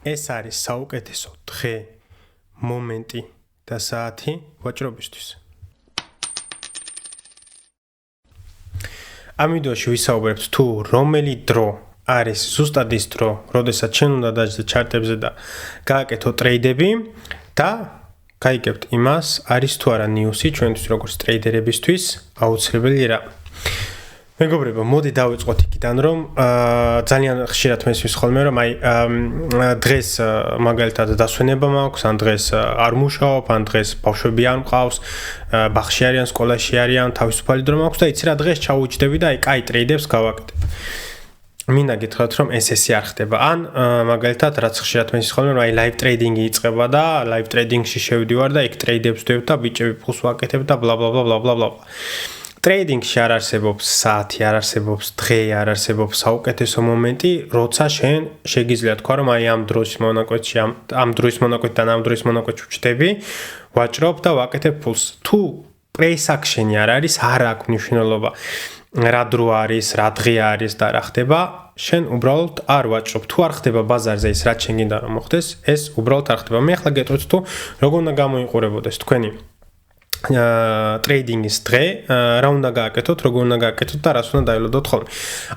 ეს არის საუკეთესო დღე, მომენტი და საათი ვაჭრობისთვის. ამ ვიდეოში ვისაუბრებთ თუ რომელი დრო არის ზუსტად ის დრო, როდესაც შენ უნდა დაჯდე ჩარტებზე და გააკეთო ტრეიდები და გაიგებთ იმას, არის თუ არა ნიუსი ჩვენთვის როგორც ტრეიდერებისთვის აუცილებელი რა. მეგობრებო, მოდი დავიწყოთ იქიდან, რომ ძალიან ხშირად მესმის ხოლმე, რომ დღეს მაგალითად დასვენება მაქვს, ან დღეს არ მუშაობ, ან დღეს ბავშვები არ მყავს, ბაღში არიან, სკოლაში არიან, თავისუფალი დრო მაქვს და იცი რა, დღეს ჩავუჯდები და კაი ტრეიდებს გავაკეთებ. მინდა გითხრათ, რომ ესე არ ხდება. ან მაგალითად, რაც ხშირად მესმის ხოლმე, რომ ლაივ ტრეიდინგი იწყება და ლაივ ტრეიდინგში შევდივარ და იქ ტრეიდებს ვდებ და ბიჭები ფულს ვაკეთებ და ბლა ბლა ბლა ბლა ბლა. ტრეიდინგში არ არსებობს საათი, არ არსებობს დღე, არ არსებობს საუკეთესო მომენტი, როცა შენ შეგიძლია თქვა, რომ ამ დროის მონაკვეთში, ამ დროის მონაკვეთიდან ამ დროის მონაკვეთში ვჭდები, ვაჭრობ და ვაკეთებ ფულს. თუ პრეის აქშენი არ არის, არ აქვს მნიშვნელობა რა დრო არის, რა დღე არის და რა ხდება, შენ უბრალოდ არ ვაჭრობ. თუ არ ხდება ბაზარზე ის, რაც შენ გინდა რომ მოხდეს, ეს უბრალოდ არ ხდება. მე ახლა გეტყვით თუ როგორ უნდა გამოიყურებოდეს თქვენი ტრეიდინგის დღე, რა უნდა გააკეთოთ, როგორ უნდა გააკეთოთ და რას უნდა დაელოდოთ ხოლმე.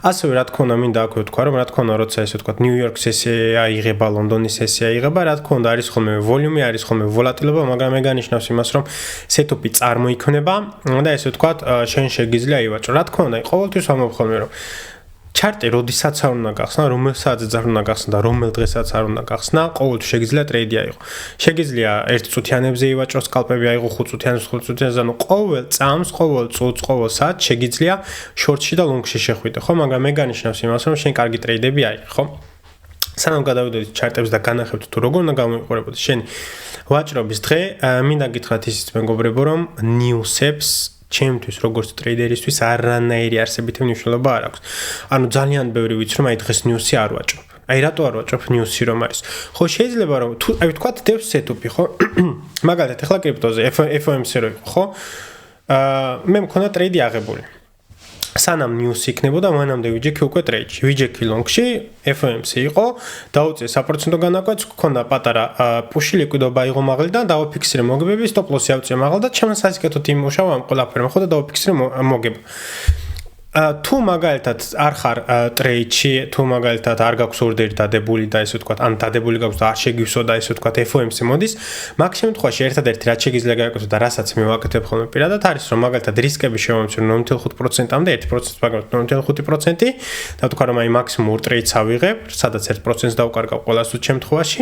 ასევე რა თქმა უნდა, მინდა აქვე ვთქვა, რომ რა თქმა უნდა, როცა ესე ვთქვათ, ნიუ-იორკის სესია იღება, ლონდონის სესია იღება, რა თქმა უნდა, არის ხოლმე ვოლიუმი, არის ხოლმე ვოლატილობა, მაგრამ მე განიშნავს იმას, რომ სეტუპი წარმოიქმნება და ესე ვთქვათ, შენ შეგიძლია ივაჭრო. რა თქმა უნდა, ყოველთვის ვამბობ ხოლმე, რომ ჩარტი როდესაც არ უნდა გახსნა, რომელ საათზე არ უნდა გახსნა და რომელ დღესაც არ უნდა გახსნა, ყოველთვის შეგიძლია ტრეიდი აიღო. შეგიძლია 1 წუთიანებზე ივაჭრო, სკალპები აიღო 5 წუთიანზე, 5 წუთიანზე, ანუ ყოველ წამს, ყოველ წუთს, ყოველ საათს შეგიძლია შორტში და ლონგში შეხვიდე, ხო? მაგრამ მე განიშნავს იმას, რომ შენ კარგი ტრეიდები აიღე, ხო? სანამ გადავიდოდით ჩარტებს და განახებთ თუ როგორ უნდა გამოიყურებოდეს შენი ვაჭრობის დღე, მინდა გითხრათ ისიც მეგობრებო, რომ ნიუსებს ჩემთვის როგორც ტრეიდერისთვის არანაირი არსებითი მნიშვნელობა არ აქვს. ანუ ძალიან ბევრი ვიცი რომ დღეს ნიუსი არ ვაჭრობ. რატო არ ვაჭრობ ნიუსი რომ არის? ხო შეიძლება რომ თუ ვთქვათ დევს სეტუპი, ხო? მაგალითად ახლა კრიპტოზე FOMC რო იყო, ხო? მე მქონდა ტრეიდი აღებული. სანამ ნიუსი იქნებოდა, მანამდე ვიჯექი უკვე ტრეიდში. ვიჯექი ლონგში, FOMC იყო, დაუწე საპროცენტო განაკვეთს, მქონდა პატარა პუში ლიკვიდობა იყო მაღალი და დავაფიქსირე მოგებები, სტოპ ლოსი ავწია მაღალ და ჩემს სასიკეთოდ იმუშავა ამ ყველაფერმა, ხო და დავაფიქსირე მოგება. თუ მაგალითად არ ხარ ტრეიდში, თუ მაგალითად არ გაქვს ორდერი დადებული და ესე ვთქვათ, ან დადებული გაქვს და არ შეგივსო და ესე ვთქვათ FOMC მოდის, მაგ შემთხვევაში ერთადერთი რაც შეგიძლია გააკეთო და რასაც მე ვაკეთებ ხოლმე პირადად არის, რომ მაგალითად რისკები შევამცირე 0.5%-მდე, 1%-ს მაგრამ 0.5% და ვთქვა რომ მაქსიმუმ ორ ტრეიდს ავიღებ, სადაც 1%-ს დავკარგავ ყველა სულ შემთხვევაში,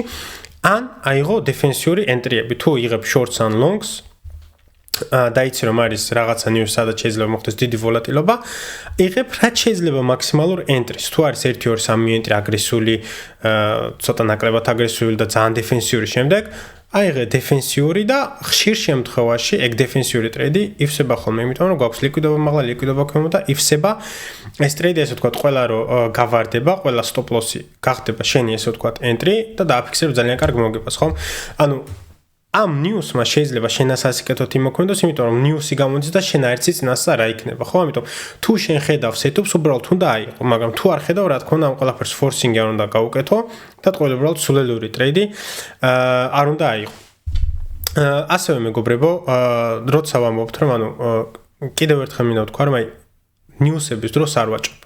ან აიღო დეფენსიური ენტრიები, თუ იღებ shorts ან longs და იცი რომ არის რაღაცა ნიუსი, სადაც შეიძლება მოხდეს დიდი ვოლატილობა, იღებ რაც შეიძლება მაქსიმალურ ენტრის. თუ არის 1-2-3 ენტრი აგრესიული, ცოტა ნაკლებად აგრესიული და ძალიან დეფენსიური შემდეგ, აიღე დეფენსიური და ხშირ შემთხვევაში ეგ დეფენსიური ტრეიდი იფსება ხოლმე, იმიტომ რომ გვაქვს ლიკვიდობა მაღლა, ლიკვიდობა ქვემო და იფსება ეს ტრეიდი, ესე ვთქვათ, ყველა რო გავარდება, ყველა სტოპ ლოსი გახდება შენი ესე ვთქვათ ენტრი და დააფიქსებ ძალიან კარგ მოგებას, ხო? ანუ ამ ნიუსმა შეიძლება შენასასიკეთოთ იმოქმედოს, იმიტომ რომ ნიუსი გამოდის და შენ აერცი წინასწარ რა იქნება, ხო? ამიტომ თუ შენ ხედავ სეტუპს, უბრალოდ უნდა აიღო, მაგრამ თუ არ ხედავ, რა თქმა უნდა, ამ ყველაფერს ფორსინგი არ უნდა გაუკეთო და ტყუილ უბრალოდ სულელური ტრეიდი არ უნდა აიღო. ასევე მეგობრებო, როცა ვამბობთ, რომ ანუ კიდევ ერთხელ მინდა ვთქვა, რომ ნიუსების დროს არ ვაჭრობ.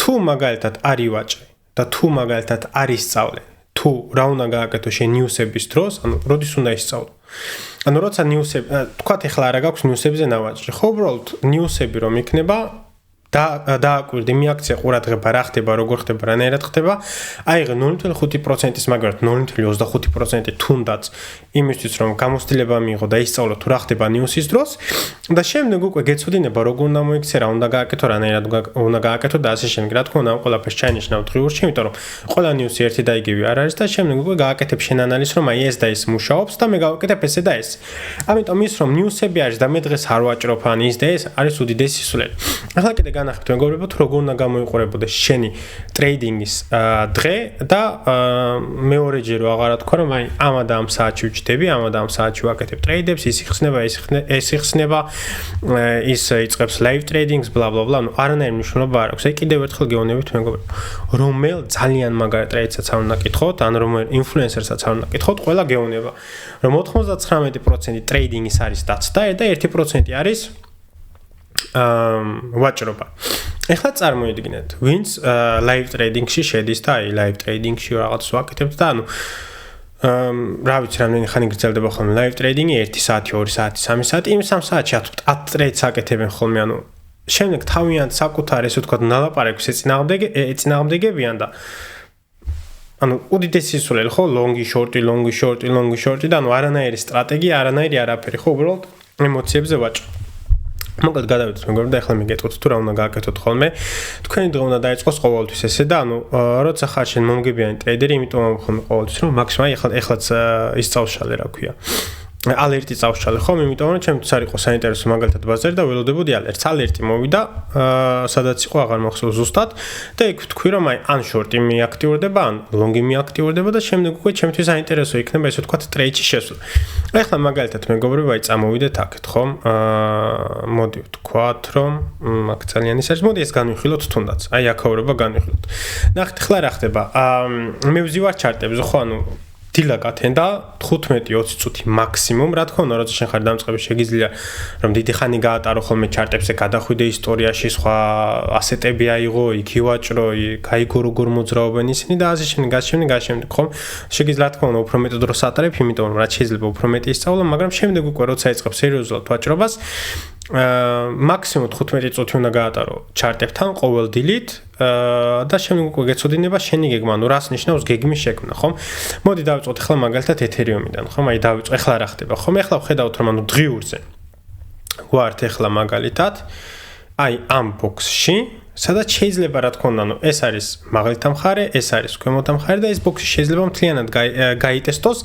თუ მაგალითად არ ივაჭრე და თუ მაგალითად არ ისწავლე თუ რა უნდა გააკეთო შენ ნიუსების დროს, ანუ როდის უნდა ისწავლო. ანუ როცა ნიუსები, თქვათ ახლა არა გაქვს ნიუსებზე ნავაჭრე, ხო უბრალოდ ნიუსები რომ იქნება დააკვირდი მიაქცია ყურადღება რა ხდება, როგორ ხდება, რანაირად ხდება, აიღე 0.5%-ის მაგალითად 0.25% თუნდაც იმისთვის რომ გამოცდილება მიიღო და ისწავლო თუ რა ხდება ნიუსის დროს და შემდეგ უკვე გეცოდინება როგორ უნდა მოიქცე, რა უნდა გააკეთო, რანაირად უნდა გააკეთო და ასე შემდეგ. რა თქმა უნდა, ამ ყველაფერს ჩაინიშნავ დღიურში, იმიტომ რომ ყველა ნიუსი ერთი და იგივე არ არის და შემდეგ უკვე გააკეთებ შენ ანალიზს, რომ ეს და ეს მუშაობს და მე გავაკეთებ ესე და ეს. ამიტომ ის რომ ნიუსები არის და მე დღეს არ ვაჭრობ ან ის და ეს არის უდიდესი სულელი. ახლა კიდე განახეთ მეგობრებო, თუ როგორ უნდა გამოიყურებოდეს შენი ტრეიდინგის დღე და მეორეჯერ აღარა თქვა რომ აი ამა და ამ საათში ვჭდები, ამა და ამ საათში ვაკეთებ ტრეიდებს, ის იხსნება, ის იწყებს live tradings, bla bla bla, ну არანაირი მნიშვნელობა არ აქვს. აი კიდევ ერთხელ გეუბნებით მეგობრებო, რომელ ძალიან მაგარ ტრეიდსაც არ უნდა კითხოთ, ან რომელ ინფლუენსერსაც არ უნდა კითხოთ, ყველა გეუბნება, რომ 99% ტრეიდინგის არის დაცდა და 1% არის ვაჭრობა. ეხლა წარმოიდგინეთ, ვინც live trading-ში შედის და აი live trading-ში რაღაც ვაკეთებთ და ანუ რა ვიცი, რამდენი ხანი გრძელდება ხოლმე live trading-ი 1 საათი, 2 საათი, 3 საათი, იმ 3 საათში 10 ტრეიდს აკეთებენ ხოლმე, ანუ შემდეგ თავიანთ საკუთარ ესე ვთქვათ ნალაპარაკს ეწინააღმდეგებიან და ანუ უდიდესი სულელი ხო longi shorti და ანუ არანაირი სტრატეგია, არანაირი არაფერი ხო უბრალოდ ემოციებზე ვაჭრობ. მოკლედ გადავიდეთ მეგობრებო და ახლა მიგეტყვით თუ რა უნდა გააკეთოთ ხოლმე. თქვენი დღე უნდა დაიწყოს ყოველთვის ესე და ანუ როცა ხარ შენ მომგებიანი ტრეიდერი, იმიტომ ამ ხოლმე ყოველთვის რომ მაქსიმუმ ეხლაც ის წავშალე რა ქვია. ალერტი წავშალე ხომ, იმიტომ რომ ჩემთვის არ იყო საინტერესო მაგალითად ბაზარი და ველოდებოდი ალერტს. ალერტი მოვიდა, სადაც იყო აღარ მახსოვს ზუსტად და იქ თქვი რომ აი ან შორტი მიაქტიურდება, ან ლონგი მიაქტიურდება და შემდეგ უკვე ჩემთვის საინტერესო იქნება ესე ვთქვათ ტრეიდში შესვლა. ეხლა მაგალითად მეგობრებო, აი წამოვიდეთ აქეთ ხომ, მოდი ვთქვათ რომ აქ ძალიან ის არის, მოდი ეს განვიხილოთ თუნდაც. აი აქაურება განვიხილოთ. ნახეთ ხლა რა ხდება. მე ვზივარ ჩარტებზე ხო, ანუ დილა გათენდა 15-20 წუთი მაქსიმუმ, რა თქმა უნდა, როცა შენ ხარ დამწყები, შეგიძლია რომ დიდი ხანი გაატარო ხოლმე ჩარტებზე, გადახვიდე ისტორიაში, სხვა ასეტები აიღო, იქ ივაჭრო, გაიგო როგორ მოძრაობენ ისინი და ასე შემდეგ, ხომ? შეგიძლია რა თქმა უნდა უფრო მეტ დროს ატარებ, იმიტომ რომ რაც შეიძლება უფრო მეტი ისწავლა, მაგრამ შემდეგ უკვე როცა იწყებ სერიოზულად ვაჭრობას, მაქსიმუმ 15 წუთი უნდა გაატარო ჩარტებთან ყოველ დილით და შემდეგ უკვე გეცოდინება შენი გეგმა, ну რას ნიშნავს გეგმის შექმნა, ხომ? მოდი დავიწყოთ ახლა მაგალითად ეთერიუმიდან, ხომ? აი დავიწყო, ახლა რა ხდება, ხომ? ახლა ვხედავთ რომ ანუ დღიურზე ვართ ახლა მაგალითად აი ამ ბოქსში, სადაც შეიძლება რა თქმა უნდა, ანუ ეს არის მაღალთა მხარე, ეს არის ქვემოთა მხარე და ეს ბოქსი შეიძლება მთლიანად გაიტესტოს,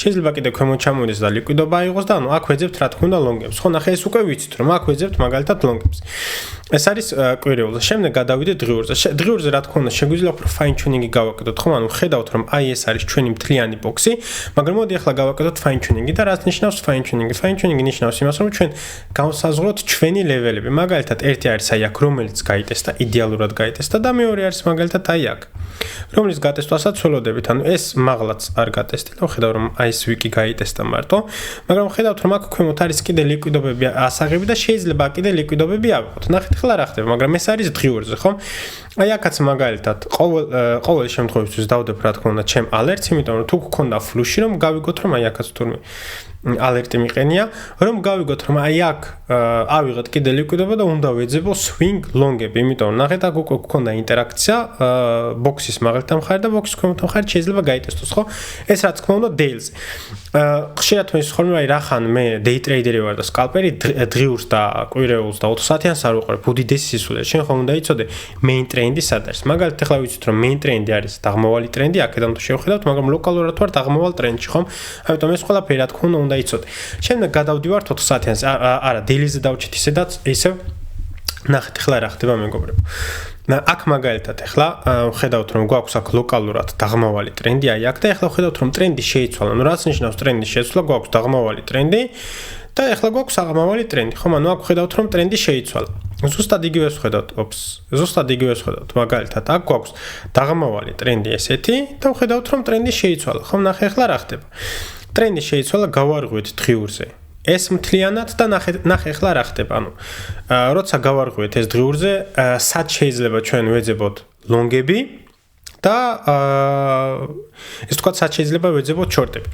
შეიძლება კიდე ქვემოთ ჩამოვიდეს და ლიკვიდობა აიღოს და ანუ აქ ვეძებთ რა თქმა უნდა ლონგებს. ხო, ნახე ეს უკვე ვიცით რომ აქ ვეძებთ მაგალითად ლონგებს. ეს არის კვირეულზე. შემდეგ გადავიდეთ დღიურზე. დღიურზე რა თქმა უნდა შეგვიძლია უფრო fine tuning-ი გავაკეთოთ, ხო? ანუ ხედავთ რომ აი ეს არის ჩვენი მთლიანი ბოქსი, მაგრამ მოდი ახლა გავაკეთოთ fine tuning-ი და რაც ნიშნავს fine tuning-ი? Fine tuning-ი ნიშნავს იმას, რომ ჩვენ გავსაზღვროთ ჩვენი ლეველები. მაგალითად, ერთი არის აი აქ, რომელიც გაიტესტა, იდეალურად გაიტესტა და მეორე არის მაგალითად აი აქ, რომლის გატესტვასაც ველოდებით. ანუ ეს მაღლაც არ გატესტილა, ხედავ რომ აი ეს ვიკი გაიტესტა მარტო, მაგრამ ხედავთ რომ აქ ქვემოთ არის კიდე ლიკვიდობები ასაღები და შეიძლება კიდე ლიკვიდობები ავიღოთ. ნახეთ ხლა რა ხდება, მაგრამ ეს არის დღიურზე, ხო? აი აქაც მაგალითად ყოველ შემთხვევაში დავდებ რა თქმა უნდა ჩემ ალერტს, იმიტომ რომ თუ გქონდა ფლუში რომ გავიგოთ რომ აი აქაც თურმე ალერტი მიყენია, რომ გავიგოთ რომ აი აქ ავიღეთ კიდე ლიკვიდობა და უნდა ვეძებო swing long-ები, იმიტომ რომ ნახეთ აქ უკვე გქონდა ინტერაქცია ბოქსის მაღალთა მხარე და ბოქსის ქვემოთ მხარე შეიძლება გაიტესტოს, ხო? ეს რა თქმა უნდა daily-ზე. ხშირად მე ხოლმე აი რა ხან მე day trader-ი ვარ და scalper-ი დღიურს და კვირეულს და 20 საათიანს არ ვიყურებ, უდიდესი სისულელი. შენ ხომ უნდა იცოდე main trend-ი სად არის? მაგალითად ახლა ვიცით რომ main trend-ი არის დაღმავალი ტრენდი, აქედან თუ შევხედავთ, მაგრამ ლოკალურად ვარ დაღმავალ ტრენდში, ხომ? ამიტომ ეს ყველაფერი რა თქმა უნდა იცოდე. შემდეგ გადავდივართ 20 საათიანს, არა, daily-ზე დავჭით ისედაც, ისევ ნახეთ ახლა რა ხდება მეგობრებო. აქ მაგალითად ახლა ვხედავთ რომ გვაქვს აქ ლოკალურად დაღმავალი ტრენდი, აი აქ და ახლა ვხედავთ რომ ტრენდი შეიცვალა. ნუ რაც ნიშნავს ტრენდის შეცვლა, გვაქვს დაღმავალი ტრენდი და ახლა გვაქვს აღმავალი ტრენდი, ხომ? ანუ აქ ვხედავთ რომ ტრენდი შეიცვალა. ზუსტად იგივეს ვხედავთ, მაგალითად აქ გვაქვს დაღმავალი ტრენდი ესეთი და ვხედავთ რომ ტრენდი შეიცვალა, ხომ? ნახე ახლა რა ხდება. ტრენდი შეიცვალა, გავარღვევთ დღიურზე. ეს მთლიანად და ნახე ახლა რა ხდება, ანუ როცა გავარღვევთ ეს დღიურზე, სად შეიძლება ჩვენ ვეძებოთ ლონგები და ეს თქვა სად შეიძლება ვეძებოთ შორტები.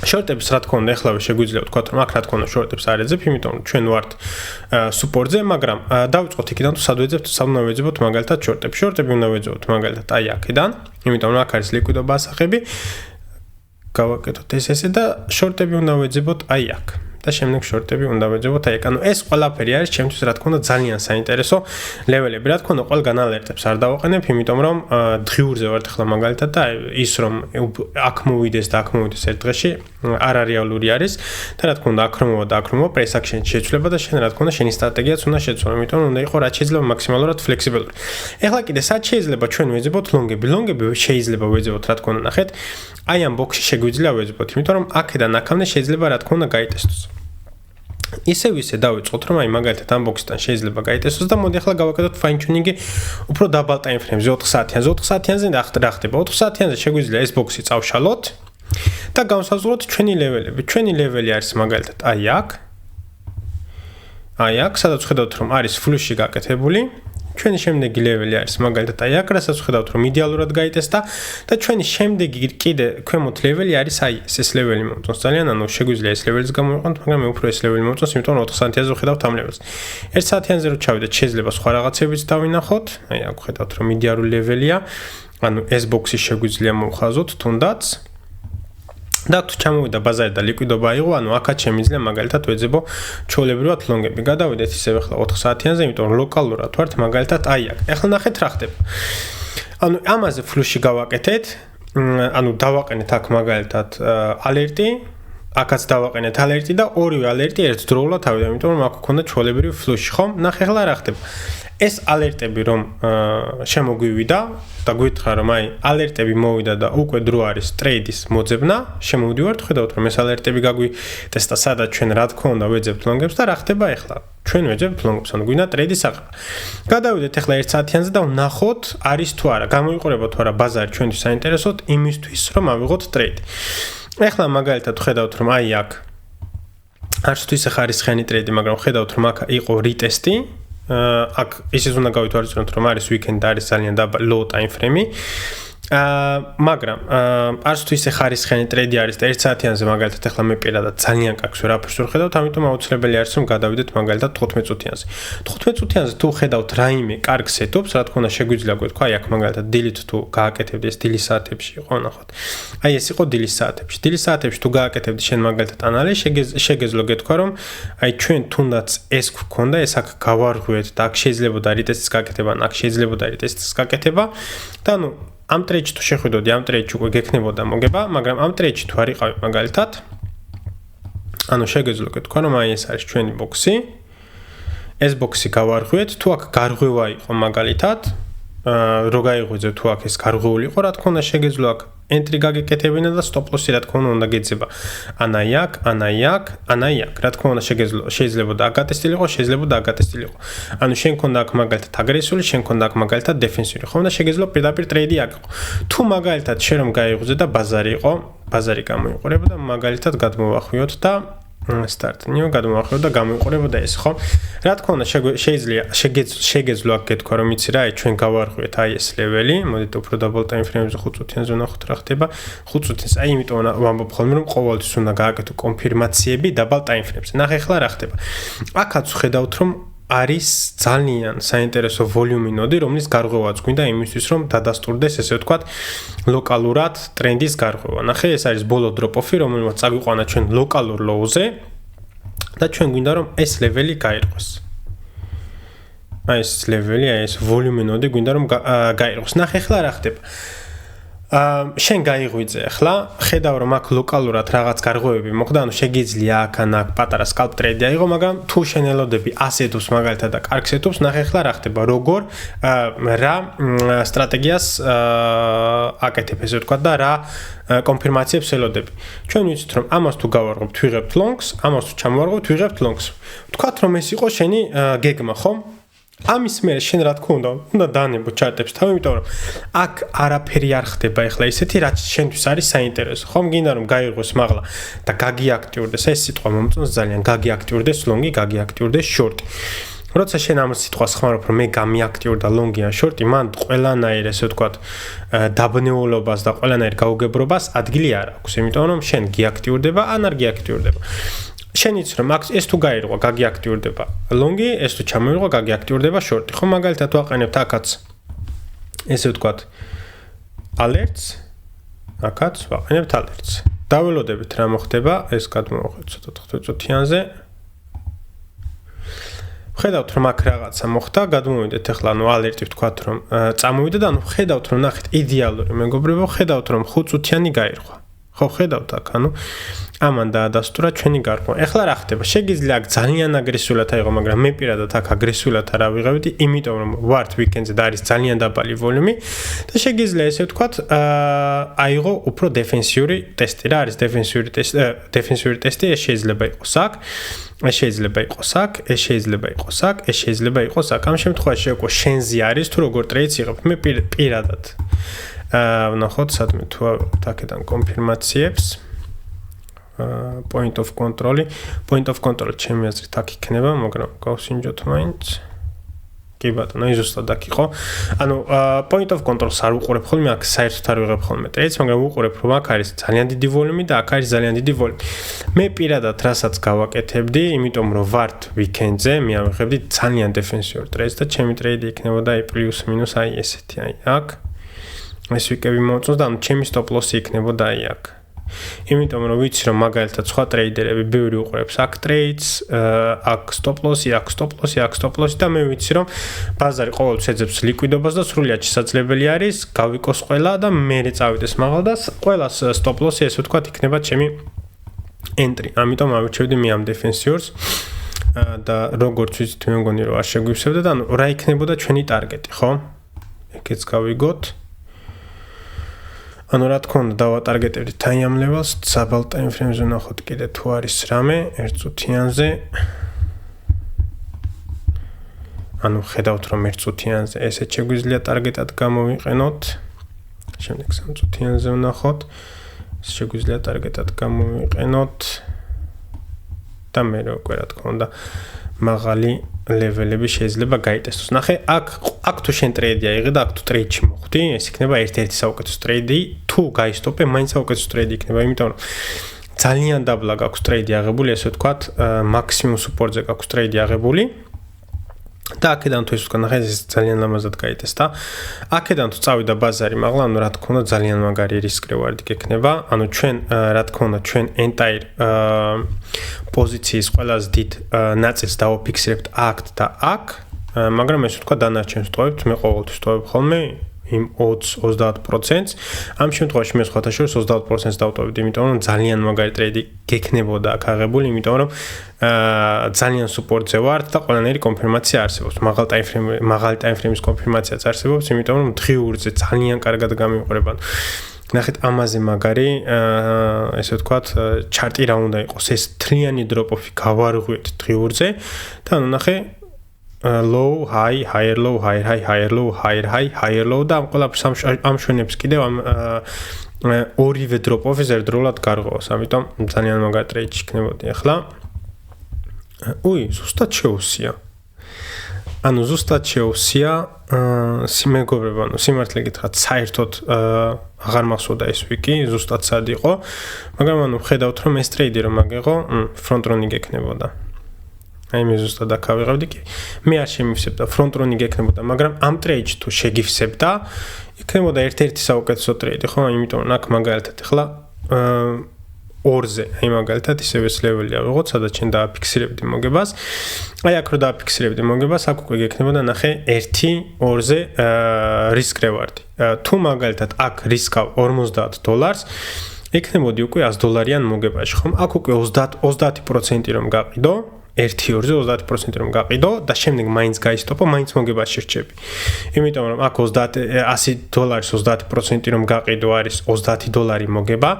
შორტებს რა თქმა უნდა ეხლავე შეგვიძლია ვთქვათ რომ აქ რა თქმა უნდა შორტებს არ ეძებ, იმიტომ რომ ჩვენ ვართ სუპორტზე, მაგრამ დავიწყოთ იქიდან თუ სად ვეძებთ, სად უნდა ვეძებოთ მაგალითად შორტები. შორტები უნდა ვეძებოთ მაგალითად აი აქედან, იმიტომ რომ აქ არის ლიკვიდობა ასახები. გავაკეთოთ ეს ესე და შორტები უნდა ვეძებოთ აი აქ. და შემდეგ შორტები უნდა ვეძებოთ. აი, ანუ ეს ყველაფერი არის ჩემთვის რა თქმა უნდა ძალიან საინტერესო ლეველები. რა თქმა უნდა, ყველგან ალერტებს არ დავაყენებ, იმიტომ რომ დღიურზე ვარ ახლა მაგალითად და ის რომ აქ მოვიდეს და აქ მოვიდეს ერთ დღეში არ რეალური არის და რა თქმა უნდა, აქ რომ press action შეცვლება და შენ რა თქმა უნდა შენი სტრატეგიაც უნდა შეცვალო, იმიტომ რომ უნდა იყოს რაც შეიძლება მაქსიმალურად ფლექსიბელური. ეხლა კიდე სად შეიძლება ჩვენ ვეძებოთ ლონგები? ლონგები შეიძლება ვეძებოთ რა თქმა უნდა, ნახეთ. აი ამ ბოქსში შეგვიძლია ვეძებოთ, იმიტომ რომ აქედან აქამდე შეიძლება რა თქმა უნდა გაიტესტოს. ისე დავიწყოთ, რომ აი მაგალითად ამ ბოქსიდან შეიძლება გაიტესტოს და მოდი ახლა გავაკეთოთ fine tuning-ი უფრო double time frame-ზე 4 საათიანზე. 4 საათიანზე რა ხდება? 4 საათიანზე შეგვიძლია ეს ბოქსი წავშალოთ და გავსაზღვროთ ჩვენი ლეველები. ჩვენი ლეველი არის მაგალითად აი აქ. აი აქ, სადაც ხედავთ რომ არის ფლუში გაკეთებული. ჩვენი შემდეგი ლეველი არის მაგალითად აი აქ, რასაც ხედავთ რომ იდეალურად გაიტესტა და ჩვენი შემდეგი კიდე ქვემოთ ლეველი არის აი ეს ლეველი მომწონს ძალიან, ანუ შეგვიძლია ეს ლეველიც გამოვიყენოთ, მაგრამ მე უფრო ეს ლეველი მომწონს, იმიტომ რომ 4 საათიანზე ხედავთ ამ ლეველს. 1 საათიანზე რო ჩავიდეთ, შეიძლება სხვა რაღაცებიც დავინახოთ. აი აქ ხედავთ რომ იდეალური ლეველია. ანუ ეს ბოქსი შეგვიძლია მოვხაზოთ თუნდაც. და თუ ჩამოვიდა ბაზარი და ლიკვიდობა აიღო, ანუ აქაც შემიძლია მაგალითად ვეძებო ჩვეულებრივად ლონგები. გადავიდეთ ისევ ახლა 4 საათიანზე, იმიტომ რომ ლოკალურად ვართ მაგალითად აი აქ. ახლა ნახეთ რა ხდება. ანუ ამაზე ფლუში გავაკეთეთ, ანუ დავაყენეთ აქ მაგალითად ალერტი, აქაც დავაყენეთ ალერტი და ორივე ალერტი ერთდროულად ავიდა, იმიტომ რომ აქ გქონდა ჩვეულებრივი ფლუში, ხომ? ნახე ახლა რა ხდება. ეს ალერტები რომ შემოგვივიდა და გვითხრა რომ აი ალერტები მოვიდა და უკვე დრო არის ტრეიდის მოძებნა, შემოვიდივართ, ხედავთ რომ ეს ალერტები გაგვიტესტა, სადაც ჩვენ რა თქმა უნდა ვეძებთ ლონგებს და რა ხდება ახლა? ჩვენ ვეძებთ ლონგებს, ანუ გვინდა ტრეიდის აღება. გადავიდეთ ახლა 1 საათიანზე და ვნახოთ არის თუ არა, გამოიყურება თუ არა ბაზარი ჩვენთვის საინტერესოდ იმისთვის რომ ავიღოთ ტრეიდი. ახლა მაგალითად ხედავთ რომ აი აქ არც თუ ისე ხარისხიანი ტრეიდი, მაგრამ ხედავთ რომ აქ იყო რიტესტი. აქ ისიც უნდა გავითვალისწინოთ რომ არის weekend არის ძალიან low time frame-ი. მაგრამ არც თუ ისე ხარისხიანი ტრეიდი არის და 1 საათიანზე მაგალითად ახლა მე პირადად ძალიან კარგს ვერაფერს ვერ ხედავთ, ამიტომ აუცილებელი არის რომ გადავიდეთ მაგალითად 15 წუთიანზე. 15 წუთიანზე თუ ხედავთ რაიმე კარგ სეტოპს, რა თქმა უნდა შეგვიძლია გვეთქვა, აი აქ მაგალითად დილით თუ გააკეთებდი ეს დილის საათებში იყო, ნახოთ. აი ეს იყო დილის საათებში. დილის საათებში თუ გააკეთებდი შენ მაგალითად ანალიზი, შეგეძლო გეთქვა რომ აი ჩვენ თუნდაც ეს გქონდა, ეს აქ გავარღვიეთ და აქ შეიძლებოდა რიტესტის გაკეთება, აქ შეიძლებოდა რიტესტის გაკეთება და ნუ ამ ტრეიჯში თუ შეხვიდოდი, ამ ტრეიჯში უკვე გექნებოდა მოგება, მაგრამ ამ ტრეიჯში თუ არ იყავი მაგალითად, ანუ შეგეძლო გეთქვა რომ აი ეს არის ჩვენი ბოქსი. ეს ბოქსი გავარღვიეთ, თუ აქ გარღვევა იყო მაგალითად, რო გაიღვიძე თუ აქ ეს გარღვეული იყო, რა თქმა უნდა შეგეძლო აქ entry გაგეკეთებინა და stop loss-ი რა თქმა უნდა გეძება. ანაი აქ, ანაი აქ, ანაი აქ. რა თქმა უნდა შეიძლება და აგატესტილიყო, შეიძლება და აგატესტილიყო. ანუ შენ ქონდა აქ მაგალითად აგრესიული, შენ ქონდა აქ მაგალითად დეფენსიური, ხომ და შეგეძლო პირდაპირ ტრეიდი აიღო. თუ მაგალითად შენ რომ გაიღვიძე და ბაზარი იყო, ბაზარი გამოიყურება და მაგალითად გადმოვახვიოთ და start new გადმოვახვიოთ და გამოიყურებოდა ეს, ხო? რა თქმა უნდა შეგეძლო აქ გეთქვა რომ იცი რა, აი ჩვენ გავარღვიეთ აი ეს ლეველი, მოდით უფრო double time frame-ზე 5 წუთიანზე ვნახოთ რა ხდება. 5 წუთის, აი იმიტომ ვამბობ ხოლმე რომ ყოველთვის უნდა გააკეთო კონფირმაციები double time frame-ზე. ნახე ახლა რა ხდება. აქაც ხედავთ რომ არის ძალიან საინტერესო ვოლიუმი ნოდი, რომლის გარღვევაც გვინდა იმისთვის, რომ დადასტურდეს, ესე ვთქვათ, ლოკალურად ტრენდის გარღვევა. ნახე, ეს არის ბოლო დროპ-ოფი, რომელმაც წაგვიყვანა ჩვენ ლოკალურ ლოუზე და ჩვენ გვინდა, რომ ეს ლეველი გაირღვეს. აი ეს ლეველი, აი ეს ვოლიუმი ნოდი გვინდა, რომ გაირღვეს. ნახე, ახლა რა ხდება. შენ გაიღვიძე ახლა, ხედავ რომ აქ ლოკალურად რაღაც გარღვევები მოხდა, ანუ შეგიძლია აქ პატარა scalp trade აიღო, მაგრამ თუ შენ ელოდები ასეთებს მაგალითად და კარგ სეტოპს, ნახე ახლა რა ხდება, როგორ რა სტრატეგიას აკეთებ, ესე ვთქვათ და რა კონფირმაციებს ელოდები. ჩვენ ვიცით რომ ამას თუ გავარღვებთ, ვიღებთ longs, ამას თუ ჩამოვარღვებთ, ვიღებთ longs. ვთქვათ რომ ეს იყო შენი გეგმა, ხო? ამის მერე შენ რა თქმა უნდა დაანებო ჩარტებს თავი, იმიტომ რომ აქ არაფერი არ ხდება ახლა ისეთი, რაც შენთვის არის საინტერესო. ხომ გინდა რომ გაიღოს მაღლა და გაგიაქტიურდეს, ეს სიტყვა მომწონს ძალიან, გაგიაქტიურდეს ლონგი, გაგიაქტიურდეს შორტი. როცა შენ ამ სიტყვას ხმარობ, რომ მე გამიაქტიურდა ლონგი ან შორტი, მან ყველანაირ ესე ვთქვათ დაბნეულობას და ყველანაირ გაუგებრობას ადგილი არ აქვს, იმიტომ რომ შენ გიაქტიურდება ან არ გიაქტიურდება. შენიც რომ ეს თუ გაირღვა, გაგიაქტიურდება ლონგი, ეს თუ ჩამოირღვა, გაგიაქტიურდება შორტი. ხო, მაგალითად ვაყენებთ აქაც ესე ვთქვათ alerts, აქაც ვაყენებთ alerts. დაველოდებით რა მოხდება, ეს გადმოვახედოთ ცოტა 5 წუთიანზე. ხედავთ რომ აქ რაღაცა მოხდა, გადმოვიდეთ ახლა ანუ ალერტი ვთქვათ რომ წამოვიდა და ანუ ხედავთ რომ ნახეთ იდეალური მეგობრებო, ხედავთ რომ 5 წუთიანი გაირხვა. ხო ხედავთ აქ ანუ ამან დაადასტურა ჩვენი გარყვა. ეხლა რა ხდება? შეგიძლია აქ ძალიან აგრესიულად აიღო, მაგრამ მე პირადად აქ აგრესიულად არ ავიღებდი, იმიტომ რომ ვართ ვიკენდზე და არის ძალიან დაბალი ვოლიუმი და შეგიძლია ესე ვთქვათ, აიღო უფრო დეფენსიური ტესტი. რა არის დეფენსიური ტესტი? ეს შეიძლება იყოს აქ, ეს შეიძლება იყოს აქ, ეს შეიძლება იყოს აქ, ეს შეიძლება იყოს აქ. ამ შემთხვევაში უკვე შენზე არის თუ როგორ ტრეიდს იღებ. მე პირადად ვნახოთ სადმე თუ აქედან კონფირმაციებს. Point of control ჩემი აზრით აქ იქნება, მაგრამ გავსინჯოთ მაინც. კი ბატონო, ის ზუსტად აქ იყო. ანუ point of control-ს არ უყურებ ხოლმე, აქ საერთოდ არ ვიღებ ხოლმე ტრეიდს, მაგრამ უყურებ რომ აქ არის ძალიან დიდი ვოლიუმი და აქ არის ძალიან დიდი ვოლიუმი. მე პირადად რასაც გავაკეთებდი, იმიტომ რომ ვართ ვიკენდზე, მე ავიღებდი ძალიან დეფენსიურ ტრეიდს და ჩემი ტრეიდი იქნებოდა პლუს მინუს აი ესეთი, აი აქ. ეს ვიკები მოწონს და ანუ ჩემი stop loss-ი იქნებოდა აი აქ. იმიტომ რომ ვიცი რომ მაგალითად სხვა ტრეიდერები ბევრი უყურებს აქ ტრეიდს, აქ stop loss-ი, აქ stop loss-ი, აქ stop loss-ი და მე ვიცი რომ ბაზარი ყოველთვის ეძებს ლიკვიდობას და სრულიად შესაძლებელი არის გავიკოს ყველა და მერე წავიდეს მაღალ და ყველას stop loss-ი ესე ვთქვათ იქნება ჩემი entry. ამიტომ ავირჩევდი მე ამ დეფენსიორს და როგორც ვიცით მე მგონი რომ არ შეგვივსებდა და ანუ რა იქნებოდა ჩვენი ტარგეტი, ხო? ეგეც გავიგოთ. ანუ რა თქმა უნდა დავატარგეტებდი time levels, double time frame-ზე ნახოთ კიდე თუ არის რამე 1 წუთიანზე. ანუ ხედავთ რომ 1 წუთიანზე ესეც შეგვიძლია ტარგეტად გამოვიყენოთ. შემდეგ 3 წუთიანზე ვნახოთ. ეს შეგვიძლია ტარგეტად გამოვიყენოთ. და მე უკვე რა თქმა უნდა მაღალი ლეველები შეიძლება გაიტესტოს. ნახე, აქ თუ შენ ტრეიდი აიღე და აქ თუ ტრეიდში მოხვდი, ეს იქნება ერთ-ერთი საუკეთესო ტრეიდი. თუ გაისტოპე, მაინც საუკეთესო ტრეიდი იქნება, იმიტომ რომ ძალიან დაბლა გაქვს ტრეიდი აღებული, ესე ვთქვათ, მაქსიმუმ სუპორტზე გაქვს ტრეიდი აღებული. და აქედან თუ ეს ვთქვა, ნახე, ეს ძალიან ლამაზად გაიტესტა. აქედან თუ წავიდა ბაზარი მაღლა, ანუ რა თქმა უნდა ძალიან მაგარი risk reward იქნება. ანუ ჩვენ რა თქმა უნდა ჩვენ entire პოზიციის ყველაზე დიდ ნაწილს დავაფიქსირებთ აქ და აქ, მაგრამ ეს ვთქვა დანარჩენს ტოვებთ, მე ყოველთვის ტოვებ ხოლმე იმ 20-30%. ამ შემთხვევაში მე სხვათა შორის 30%-ს დავტოვებდი, იმიტომ რომ ძალიან მაგარი ტრეიდი გექნებოდა აქ აღებული, იმიტომ რომ ძალიან სუპორტზე ვართ და ყველანაირი კონფირმაცია არსებობს. მაღალი time frame-ის კონფირმაციაც არსებობს, იმიტომ რომ დღიურზე ძალიან კარგად გამიყურება. ნახეთ, ამაზე მაგარი, ესე ვთქვათ, ჩარტი რა უნდა იყოს. ეს თლიანი drop-off-ი გავარღვიეთ დღიურზე და ანუ ნახე low high higher low higher high higher low higher high higher low და ამ ყველაფერს ამ შვენებს კიდევ ამ ორივე drop-off-ი ერთდროულად გარღვევს. ამიტომ ძალიან მაგარი ტრეიდი იქნებოდი ახლა. ზუსტად შეუსია. ანუ ზუსტად შეუსია, მეგობრებო, ანუ სიმართლე გითხრათ, საერთოდ აღარ მახსოვდა ეს ვიკი, ზუსტად სად იყო, მაგრამ ანუ ხედავთ რომ ეს ტრეიდი რომ აგეღო, front run-ი გექნებოდა. აი მე ზუსტად აქ ავიღებდი კი. მე არ შემივსებდა front run-ი გექნებოდა, მაგრამ ამ ტრეიდში თუ შეგივსებდა, იქნებოდა ერთ-ერთი საუკეთესო ტრეიდი, ხო? იმიტომ რომ აქ მაგალითად ახლა 2-ზე, აი მაგალითად ისევ ეს ლეველი ავიღოთ, სადაც შენ დააფიქსირებდი მოგებას. აი აქ რო დააფიქსირებდი მოგებას, აქ უკვე გექნებოდა ნახე 1-2-ზე risk reward-ი. თუ მაგალითად აქ რისკავ $50, იქნებოდი უკვე $100-იან მოგებაში, ხომ? აქ უკვე 30% რომ გაყიდო, 1-2-ზე 30% რომ გაყიდო და შემდეგ მაინც გაისტოპო, მაინც მოგებაში რჩები. იმიტომ რომ აქ $100 30% რომ გაყიდო არის $30 მოგება,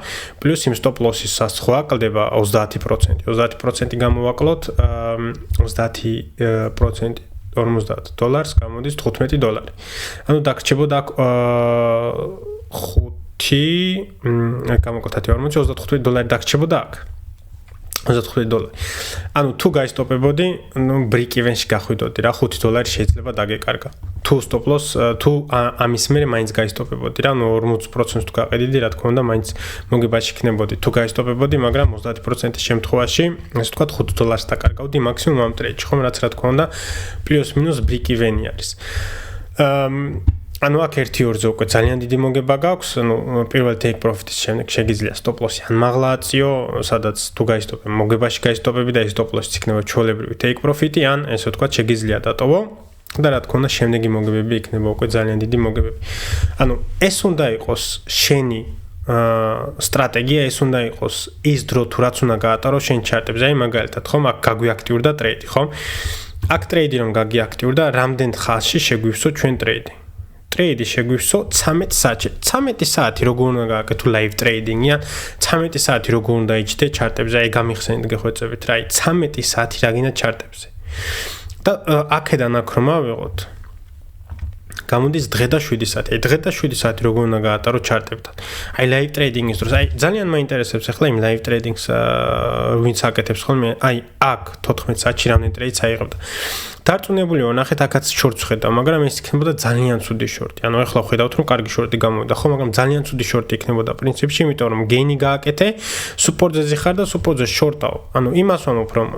პლუს იმ stop loss-ის სხვა ყლდება 30%. 30% გამოვაკლოთ, 30% $50 გამოდის $15. ანუ დაგრჩებოდა აქ 5 გამოკვეთათი 40 $35 დაგრჩებოდა აქ. $35. ანუ თუ გაისტოპებოდი, ნუ break even-ში გახვიდოდი რა, $5 შეიძლება დაგეკარგა. თუ stop loss, თუ ამის მერე მაინც გაისტოპებოდი რა, ნუ 40% თუ გაყიდიდი, რა თქმა უნდა, მაინც მოგებაში იქნებოდი. თუ გაისტოპებოდი, მაგრამ 30%-ის შემთხვევაში, ასე ვთქვათ, $5 დაკარგავდი მაქსიმუმ ამ ტრეიდში, ხომ, რაც რა თქმა უნდა, პლუს მინუს break even-ი არის. ანუ აქ 1-2-ზე უკვე ძალიან დიდი მოგება გაქვს, ანუ პირველ take profit-ის შემდეგ შეგიძლია stop loss-ი ან მაღლა აწიო, სადაც თუ გაისტოპებ მოგებაში გაისტოპები და ეს stop loss-იც იქნება ჩვეულებრივი take profit-ი, ან ესე ვთქვათ, შეგიძლია დატოვო და რა თქმა უნდა, შემდეგი მოგებები იქნება უკვე ძალიან დიდი მოგებები. ანუ ეს უნდა იყოს შენი სტრატეგია, ეს უნდა იყოს ის დრო თუ რაც უნდა გაატარო შენ ჩარტებზე. აი მაგალითად, ხომ, აქ გაგვიაქტიურდა ტრეიდი, ხომ? აქ ტრეიდი რომ გაგიაქტიურდა, რამდენ ხანში შეგვივსო ჩვენ ტრეიდი? ტრეიდი შეგვივსო 13 საათში. 13 საათი როგორ უნდა გააკეთო live trading-ი ან 13 საათი როგორ უნდა იჭდე ჩარტებზე? აი გამიხსენეთ გეხვეწებით რა, აი 13 საათი რაგინა ჩარტებზე. და აქედან აქ რომ ავიღოთ გამოდის დღე და 7 საათი. აი დღე და 7 საათი როგორ უნდა გაატარო ჩარტებთან. აი live trading-ის დროს, აი ძალიან მაინტერესებს ახლა იმ live trading-ს ვინც აკეთებს ხოლმე, აი აქ 14 საათში რამდენი ტრეიდს აიღებდა. დარწმუნებული ვარ, ნახეთ, აქაც შორტს ხედავ, მაგრამ ეს იქნებოდა ძალიან ცუდი შორტი. ანუ ახლა ხედავთ, რომ კარგი შორტი გამოვიდა, ხო, მაგრამ ძალიან ცუდი შორტი იქნებოდა პრინციპში, იმიტომ რომ გეინი გააკეთე, სუპორტზე ხარ და სუპორტზე შორტავ. ანუ იმას ვამბობ, რომ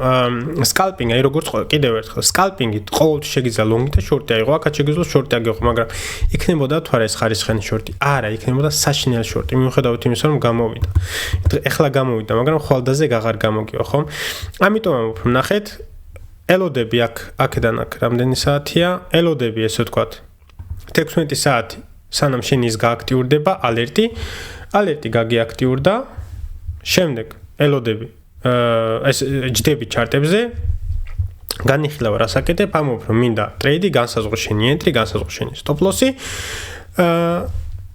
სკალპინგი, აი როგორც კიდევ ერთხელ, სკალპინგი ყოველთვის შეგიძლია ლონგი და შორტი აიღო, აქაც შეგიძლია შორტი აგიღო, მაგრამ იქნებოდა თუ არა ეს ხარისხიანი შორტი? არა, იქნებოდა საშინელი შორტი. მიუხედავად იმისა, რომ გამოვიდა. ახლა გამოვიდა, მაგრამ ხვალდაზე აღარ გამოგიო, ხო? ამიტომ ვამბობ, რომ ნახეთ, ელოდები აქედან აქ რამდენი საათია? ელოდები, ესე ვთქვათ, 16 საათი, სანამ შენ ის გააქტიურდება, ალერტი გაგიაქტიურდა, შემდეგ ელოდები, ეს ჯდები ჩარტებზე, განიხილავ რას აკეთებ, ამბობ, რომ მინდა ტრეიდი, განსაზღვრე შენი entry, განსაზღვრე შენი stop loss-ი,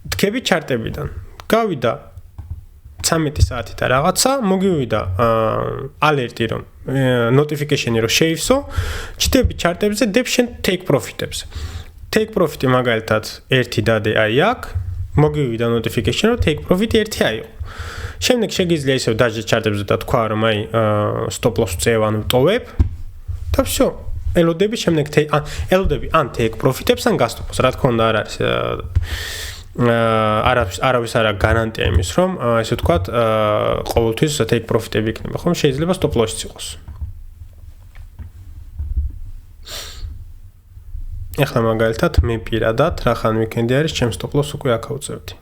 დგები ჩარტებიდან. გავიდა 13 საათი და რაღაცა, მოგივიდა ალერტი, რომ notification-ი რომ შეივსო, ჯდები ჩარტებზე, დებ შენ take profit-ებს. Take profit-ი მაგალითად 1 დადე აი აქ, მოგივიდა notification, რომ take profit 1 აიღო. შემდეგ შეგიძლია ისევ დაჟე ჩარტებზე და თქვა, რომ აი stop loss წევან ვტოვებ და всё. ელოდები შემდეგ ელოდები ან take profit-ებს ან გასტოპოს. რა თქმა უნდა არ არის არავის არა გარანტია იმის, რომ ესე ვთქვათ, ყოველთვის take profit-ები იქნება, ხომ? შეიძლება stop loss-იც იყოს. ახლა მაგალითად მე პირადად რახან ვიკენდი არის, ჩემ stop loss უკვე აქ ავწევდი.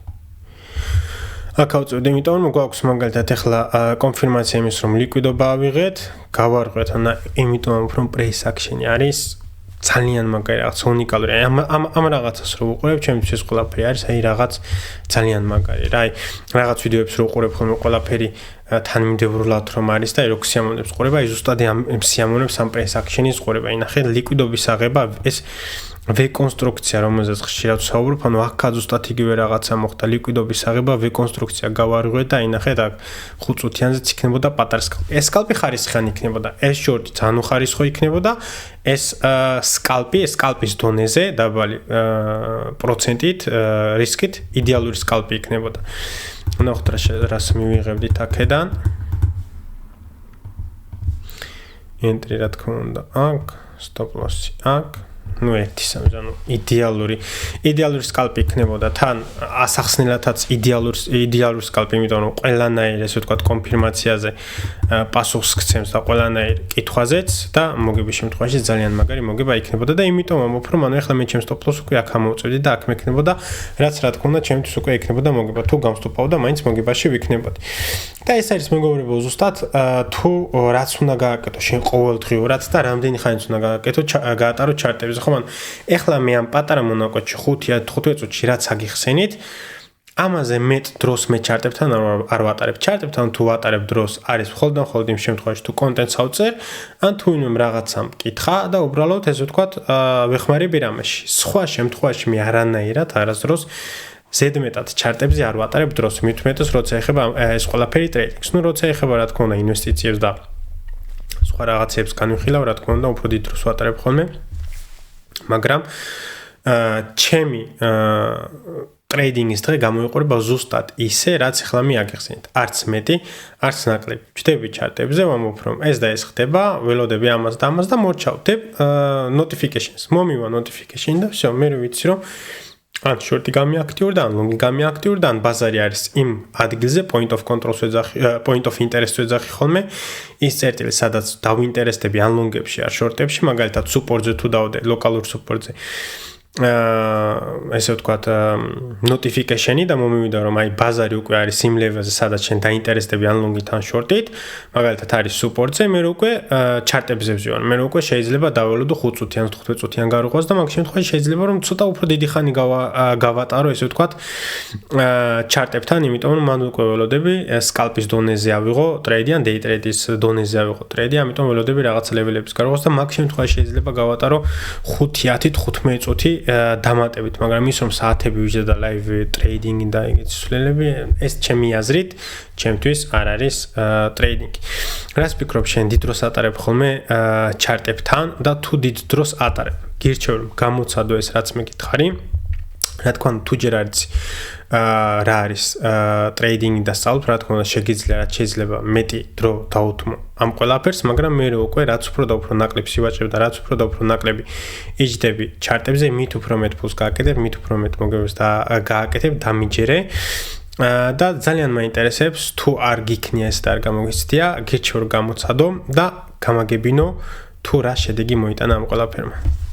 იმიტომ რომ გვაქვს მაგალითად ახლა კონფირმაცია იმის, რომ ლიკვიდობა ავიღეთ, გავარღვეთ, ან იმიტომ რომ price action-ი არის ძალიან მაგარი რაღაც უნიკალური. ამ რაღაცას რო უყურებ, ჩემთვის ეს ყველაფერი არის, აი რაღაც ძალიან მაგარი. რა, აი რაღაც ვიდეოებს რო უყურებ ხოლმე ყველაფერი თანმიმდევრულად რომ არის და ეგ სიამოვნებს ყურება, აი ზუსტად ამ სიამოვნებს ამ price action-ის ყურება. აი ნახე, ლიკვიდობის აღება, ეს ვეკონსტრუქცია, რომელზეც ხშირად ვსაუბრობ, ანუ აქ ზუსტად იგივე რაღაცა მოხდა, ლიკვიდობის აღება, ვეკონსტრუქცია გავარღვე და აი ნახეთ, აქ 5 წუთიანზეც იქნებოდა პატარა სკალპი. ეს სკალპი ხარისხიანი იქნებოდა, ეს შორტი ძალიან უხარისხო იქნებოდა, ეს სკალპის დონეზე დაბალი პროცენტით, რისკით იდეალური სკალპი იქნებოდა. ნახოთ რას მივიღებდით აქედან. entry რა თქმა უნდა, აქ stop loss-ი აქ. ну ერთი სამზანო იდეალური სკალპი იქნებოდა თან ასახსნელათაც იდეალური სკალპი, იმიტომ რომ ყველანაირ ესე ვთქვათ კონფირმაციაზე პასუხს გცემს და ყველანაირ კითხვაზეც და მოგების შემთხვევაში ძალიან მაგარი მოგება იქნებოდა და იმიტომ ამბობ, რომ ანუ ახლა მე ჩემს stop loss უკვე აქ ამოვწევდი და აქ მექნებოდა, რაც რა თქმა უნდა ჩემთვის უკვე იქნებოდა მოგება, თუ გამსტოპავ და მაინც მოგებაში ვიქნებოდი. და ეს არის მეგობრებო ზუსტად თუ რაც უნდა გააკეთო შენ ყოველდღიურად და რამდენი ხანით უნდა გაატარო ჩარტებზე. ხომ ეხლა მე ამ პატარა მონაკვეთში 5-15 წუთში რაც აგიხსენით, ამაზე მეტ დროს მე ჩარტებთან არ ვატარებ. ჩარტებთან თუ ვატარებ დროს არის მხოლოდ იმ შემთხვევაში თუ კონტენტს ავწერ, ან თუ ვინმემ რაღაცა მკითხა და უბრალოდ ესე ვთქვათ ვეხმარები რამეში. სხვა შემთხვევაში მე არანაირად არასდროს ზედმეტად ჩარტებზე არ ვატარებ დროს, მით უმეტეს როცა ეხება ეს ყველაფერი ტრეიდინგს. ну როცა ეხება რა თქმა უნდა ინვესტიციებს და სხვა რაღაცებს განვიხილავ, რა თქმა უნდა უფრო დიდ დროს ვატარებ ხოლმე. მაგრამ ჩემი ტრეიდინგის დღე გამოიყურება ზუსტად ისე, რაც ახლა მე აგიხსენეთ. არც მეტი, არც ნაკლები. ვჩდები ჩარტებზე, ვამბობ, რომ ეს და ეს ხდება, ველოდები ამას და ამას და მორჩავდებ notifications. მომივა notification და всё, მე ვიცი, რომ ან შორტი გამიაქტიურდა, ან ლონგი გამიაქტიურდა, ან ბაზარი არის იმ ადგილზე, point of control-ს ვეძახი, point of interest-ს ვეძახი ხოლმე. ის წერტილი, სადაც დავინტერესდები ან ლონგებში, ან შორტებში, მაგალითად, სუპორტზე თუ დავდე, ლოკალურ სუპორტზე. ესე ვთქვათ notification-ი და მომივიდა რომ აი ბაზარი უკვე არის იმ level-ზე სადაც შენ დაინტერესდები ან long-ით ან short-ით მაგალითად არის support-ზე მე უკვე ჩარტებზე ვზივარ მე უკვე შეიძლება დაველოდო 5 წუთი ან 15 წუთი ან გარღვას და მაგ შემთხვევაში შეიძლება რომ ცოტა უფრო დიდი ხანი გავატარო ესე ვთქვათ ჩარტებთან იმიტომ რომ მან უკვე ველოდები scalp-ის დონეზე ავიღო ტრეიდი ან day trade-ის დონეზე ავიღო ტრეიდი ამიტომ ველოდები რაღაც level-ების გარღვას და მაგ შემთხვევაში შეიძლება გავატარო 5-10 15 წუთი დამატებით, მაგრამ ის რომ საათები ვიჯდა და live trading და ეგეთი სულელები, ეს ჩემი აზრით, ჩემთვის არ არის trading-ი. რას ფიქრობ შენ დიდ დროს ატარებ ხოლმე ჩარტებთან და თუ დიდ დროს ატარებ? გირჩევ რომ გამოცადო ეს რაც მეკითხარი. რა თქმა უნდა, თუ ჯერ არის რა არის trading-ი და სწავლობ, რა თქმა უნდა, შეიძლება მეტი დრო დაუთმო ამ ყველაფერს, მაგრამ მე უკვე რაც უფრო და უფრო ნაკლებს ივაჭრებ და რაც უფრო და უფრო ნაკლები იჯდები ჩარტებზე, მით უფრო მეტ ფულს გააკეთებ, მით უფრო მეტ მოგებებს და გააკეთებ დამიჯერე. და ძალიან მაინტერესებს თუ არ გიქნია ეს და არ გამოგიცდია, გირჩევ რომ გამოცადო და გამაგებინო თუ რა შედეგი მოიტანა ამ ყველაფერმა.